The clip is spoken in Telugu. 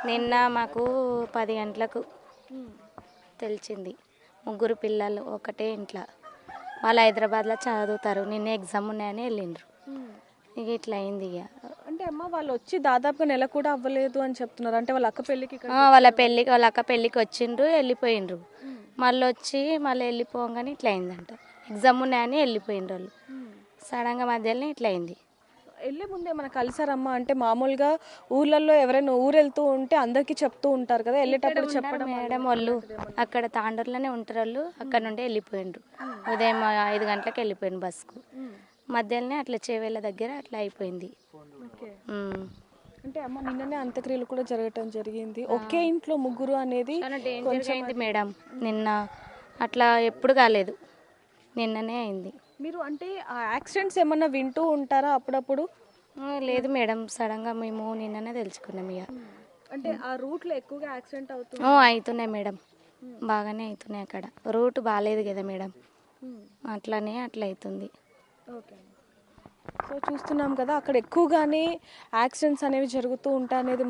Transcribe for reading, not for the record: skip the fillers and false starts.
నిన్న మాకు 10 గంటలకు తెలిసింది. ముగ్గురు పిల్లలు ఒకటే ఇంట్లో, వాళ్ళు హైదరాబాద్లో చదువుతారు. నిన్న ఎగ్జామ్ ఉన్నాయని వెళ్ళిండ్రు. ఇక ఇట్లా అయింది. ఇక అంటే అమ్మ వాళ్ళు వచ్చి దాదాపుగా నెల కూడా అవ్వలేదు అని చెప్తున్నారు. అంటే వాళ్ళ అక్క పెళ్ళికి వాళ్ళ అక్క పెళ్ళికి వచ్చిండ్రు, వెళ్ళిపోయిండ్రు. మళ్ళీ వచ్చి మళ్ళీ వెళ్ళిపోగానే ఇట్లా అయిందంట. ఎగ్జామ్ ఉన్నాయని వెళ్ళిపోయిండ్రు వాళ్ళు. సడన్గా మధ్యలో ఇట్లా అయింది. వెళ్ళే ముందే మనకు కలిసారమ్మా? అంటే మామూలుగా ఊర్లలో ఎవరైనా ఊరు వెళ్తూ ఉంటే అందరికీ చెప్తూ ఉంటారు కదా, వెళ్ళేటప్పుడు చెప్పడం. మేడం వాళ్ళు అక్కడ తాండూరులోనే ఉంటారు వాళ్ళు. అక్కడ నుండి వెళ్ళిపోయిండ్రు. ఉదయం 5 గంటలకు వెళ్ళిపోయిండు బస్కు. మధ్యలోనే అట్లా చేవేళ్ళ దగ్గర అట్లా అయిపోయింది. అంటే అమ్మ నిన్ననే అంత్యక్రియలు కూడా జరగటం జరిగింది. ఒకే ఇంట్లో ముగ్గురు అనేది డేంజర్ అయింది మేడం. నిన్న అట్లా ఎప్పుడు కాలేదు, నిన్ననే అయింది. మీరు అంటే ఆ యాక్సిడెంట్స్ ఏమన్నా వింటూ ఉంటారా అప్పుడప్పుడు? లేదు మేడం, సడన్గా మేము నిన్ననే తెలుసుకున్నాం. ఇక అంటే ఆ రూట్లో ఎక్కువగా యాక్సిడెంట్ అవుతుంది. అవుతున్నాయి మేడం, బాగానే అవుతున్నాయి. అక్కడ రూట్ బాగాలేదు కదా మేడం, అట్లానే అట్లా అవుతుంది. ఓకే. సో చూస్తున్నాం కదా, అక్కడ ఎక్కువగానే యాక్సిడెంట్స్ అనేవి జరుగుతూ ఉంటాయి అనేది